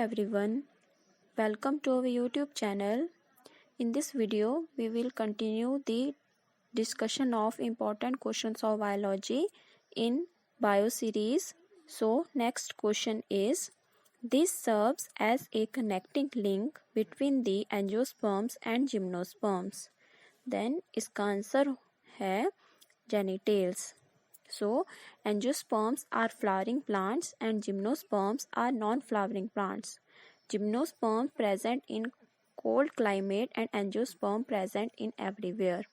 everyone, welcome to our YouTube channel. In this video, we will continue the discussion of important questions of biology in bio series. So, next question is, this serves as a connecting link between the angiosperms and gymnosperms. Then इसका answer है genitals. So, angiosperms are flowering plants and gymnosperms are non-flowering plants. Gymnosperm present in cold climate and angiosperm present in everywhere.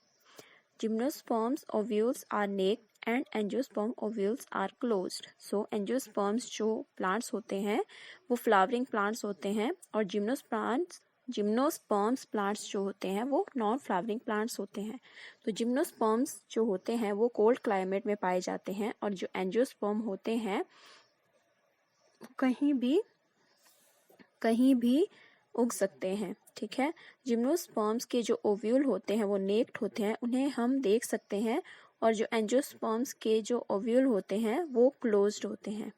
Gymnosperms ovules are naked and angiosperm ovules are closed. So, angiosperms जो plants होते हैं वो flowering plants होते हैं और gymnosperms plants जो होते हैं वो नॉन फ्लावरिंग प्लांट्स होते हैं. तो जिम्नोस्पर्म्स जो होते हैं वो कोल्ड क्लाइमेट में पाए जाते हैं और जो एंजियोस्पर्म होते हैं कहीं भी उग सकते हैं. ठीक है. जिम्नोस्पर्म्स के जो ओव्यूल होते हैं वो नेक्ड होते हैं, उन्हें हम देख सकते हैं, और जो एंजियोस्पर्म्स के जो ओव्यूल होते हैं वो क्लोज्ड होते हैं.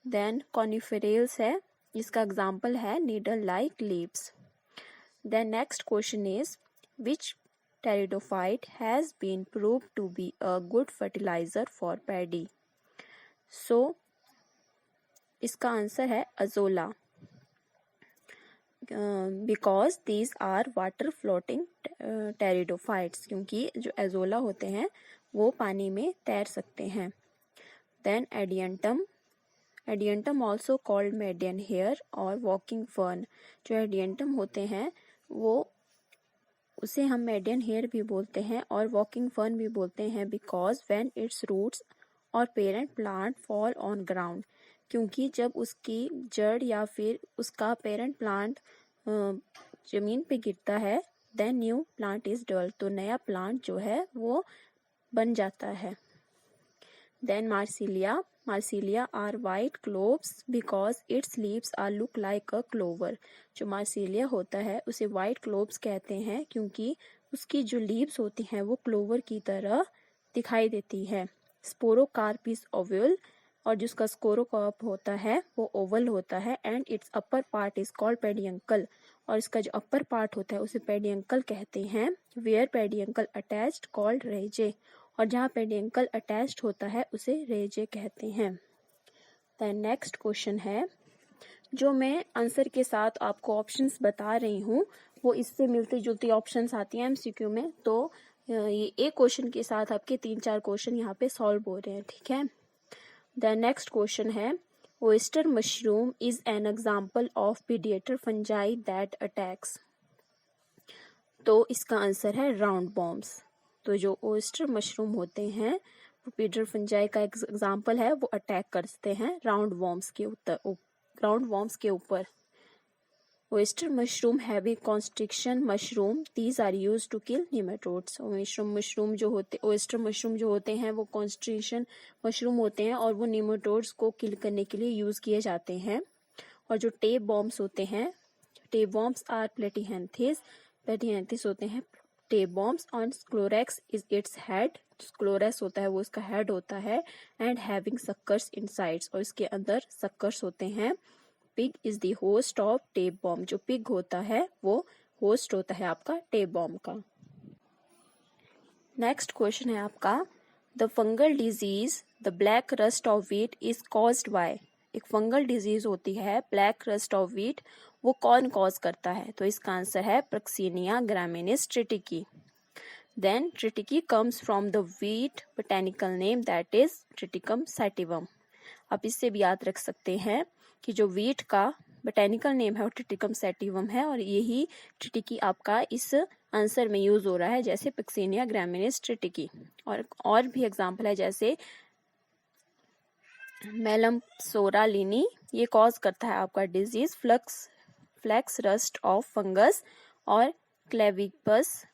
देन कॉनिफेरल्स है, इसका एग्जाम्पल है needle like leaves. Then next question is, which pteridophyte has been proved to be a good fertiliser for paddy. So इसका आंसर है Azolla, because these are water floating pteridophytes, क्योंकि जो azolla होते हैं वो पानी में तैर सकते हैं. Then adiantum also called maiden hair और वॉकिंग फर्न. जो एडियंटम होते हैं वो उसे हम मेडियन हेयर भी बोलते हैं और वॉकिंग फर्न भी बोलते हैं, बिकॉज व्हेन इट्स रूट्स और parent plant fall on ground, क्योंकि जब उसकी जड़ या फिर उसका पेरेंट प्लांट जमीन पे गिरता है, then new plant is dull, तो नया प्लांट जो है वो बन जाता है. Then marsilea are white clovers because its leaves are look like a clover. जो मार्सिलिया होता है उसे वाइट क्लोव्स कहते हैं क्योंकि उसकी जो लीव्स होती हैं वो क्लोवर की तरह दिखाई देती है. स्पोरोकार्पिस ओवल, और जिसका स्कोरोकार्प होता है वो ओवल होता है, and its upper part is called peduncle, और इसका जो अपर पार्ट होता है उसे पेडियंकल कहते हैं. वेयर पेडियंकल अटैच्ड कॉल्ड रेजे, और जहाँ पेडियंकल अटैच्ड होता है उसे रेजे कहते हैं. देन नेक्स्ट क्वेश्चन है, जो मैं आंसर के साथ आपको ऑप्शंस बता रही हूँ वो इससे मिलती जुलती ऑप्शंस आती हैं एमसीक्यू में, तो ये एक क्वेश्चन के साथ आपके 3-4 क्वेश्चन यहाँ पे सॉल्व हो रहे हैं. ठीक है. द नेक्स्ट क्वेश्चन है, oyster mushroom is an example of predator fungi that attacks. तो इसका आंसर है राउंड बॉम्ब्स. तो जो ओयस्टर मशरूम होते हैं वो प्रीडेटर फंजाई का एग्जाम्पल है, वो अटैक करते हैं राउंड वॉर्म्स के ऊपर. Oyster mushroom heavy constriction mushroom, these are used to kill nematodes. Oyster mushroom जो होते हैं वो कॉन्स्ट्रिक्शन मशरूम होते हैं और वो निमेटोड्स को किल करने के लिए यूज किए जाते हैं. और जो टेप बॉम्ब्स होते हैं, टेप बॉम्ब्स आर प्लेटिहेंथिस होते हैं टेप बॉम्ब्स, और स्क्लोरेक्स इज इट्स हेड. स्क्लोरेक्स होता है वो इसका हेड होता है, एंड हैविंग सक्कर्स इनसाइड्स, और इसके अंदर सक्कर्स होते हैं. Pig is the host of tape bomb. जो पिग होता है वो होस्ट होता है आपका टेप बॉम्ब का. नेक्स्ट क्वेश्चन है आपका, the fungal disease the black rust of wheat is caused by. एक फंगल डिजीज होती है ब्लैक रस्ट ऑफ व्हीट, वो कौन कॉज करता है. तो इसका आंसर है Puccinia graminis tritici. Then tritici comes from the wheat botanical name that is Triticum sativum. आप इससे भी याद रख सकते हैं कि जो व्हीट का बोटेनिकल नेम है वो ट्रिटिकम सैटिवम है, और यही ट्रिटिकी आपका इस आंसर में यूज हो रहा है, जैसे प्रक्सीनिया ग्रामिनिस ट्रिटिकी. और भी एग्जांपल है, जैसे मेलम सोरालिनी, ये कॉज करता है आपका disease flax rust of fungus, और क्लेविपस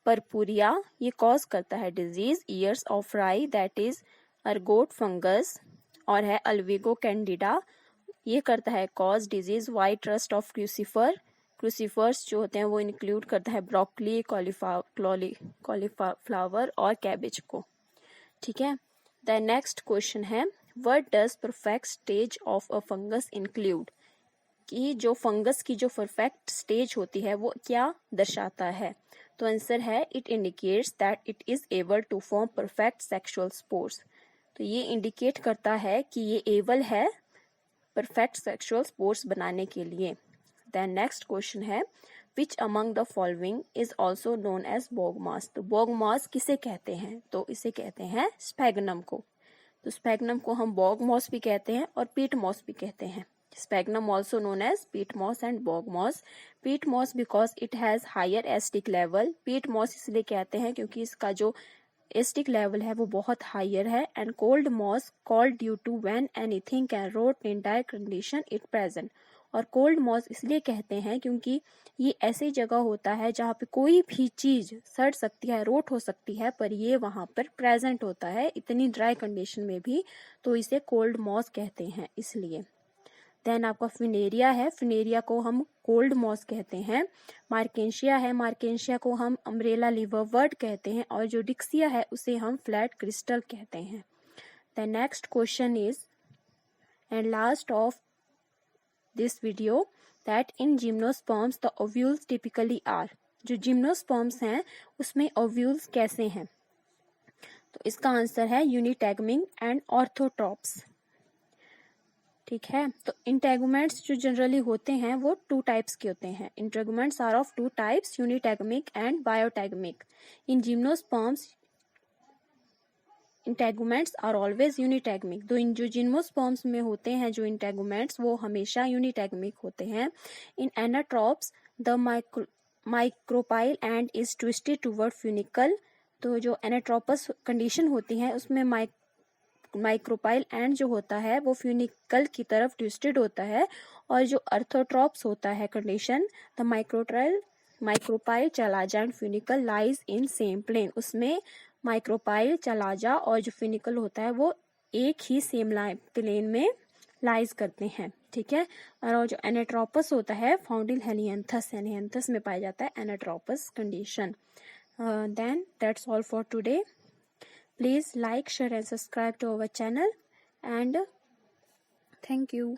परपुरिया, ये कॉज करता है disease ears of rye that is ergot fungus. और है अल्विगो कैंडिडा, ये करता है cause disease white rust of crucifers जो होते हैं वो इंक्लूड करता है ब्रोकली, कॉलीफ्लावर और कैबेज को. ठीक है. द नेक्स्ट क्वेश्चन है, what does perfect stage of a fungus include. कि जो फंगस की जो परफेक्ट स्टेज होती है वो क्या दर्शाता है? तो आंसर है it indicates that it is able to form perfect sexual spores. तो ये इंडिकेट करता है कि ये एबल है परफेक्ट सेक्सुअल स्पोर्स बनाने के लिए। देन नेक्स्ट क्वेश्चन है which among the following is also known as bog moss. तो बॉग मॉस किसे कहते हैं? तो इसे कहते हैं स्पैगनम को। तो स्पैगनम को हम बॉग मॉस भी कहते हैं और पीट मॉस भी कहते हैं। Sphagnum also known as peat moss and bog moss. Peat moss because it has higher acidic level. Peat moss इसलिए कहते हैं क्योंकि इसका जो एसिडिक लेवल है वो बहुत हायर है। And cold moss called due to when anything can rot in dry condition it present. और कोल्ड मॉस इसलिए कहते हैं क्योंकि ये ऐसी जगह होता है जहाँ पे कोई भी चीज सड़ सकती है, रोट हो सकती है, पर ये वहां पर प्रेजेंट होता है इतनी ड्राई कंडीशन में भी, तो इसे कोल्ड मॉस कहते हैं इसलिए। देन आपका फिनेरिया है, फिनेरिया को हम कोल्ड मॉस कहते हैं। मार्केंशिया है, मार्केंशिया को हम अम्ब्रेला लिवरवर्ट कहते हैं। और जो डिक्सिया है उसे हम फ्लैट क्रिस्टल कहते हैं। The next question is and last of this video that in gymnosperms the ovules typically are. जो जिम्नोस्पर्म्स हैं उसमें ओव्यूल्स कैसे हैं? तो इसका आंसर है यूनिटैगमिंग एंड ऑर्थोट्रॉप्स। ठीक है, तो इंटेगुमेंट्स जो जनरली होते हैं वो 2 टाइप्स के होते हैं। Integuments are of 2 types, unitegmic and bitegmic. In gymnosperms integuments are always unitegmic. तो इन जो जिम्नोस्पर्म्स में होते हैं जो इंटेगुमेंट्स वो हमेशा यूनिटैगमिक होते हैं। In anatropous the micropyle end is twisted toward funicle. तो जो एनाट्रोपस कंडीशन होती है उसमें माइक्रोपाइल एंड जो होता है वो फ्यूनिकल की तरफ ट्विस्टेड होता है। और जो अर्थोट्रॉप्स होता है condition, the micropyle chalaza and funicle lies in same plane. उसमें माइक्रोपाइल चलाजा और जो फ्यूनिकल होता है वो एक ही सेम प्लेन में लाइज करते हैं। ठीक है, और जो एनाट्रोपस होता है फाउंड इन हेलियंथस में पाया जाता है anatropous condition. Then that's all for today. Please like, share and subscribe to our channel and thank you.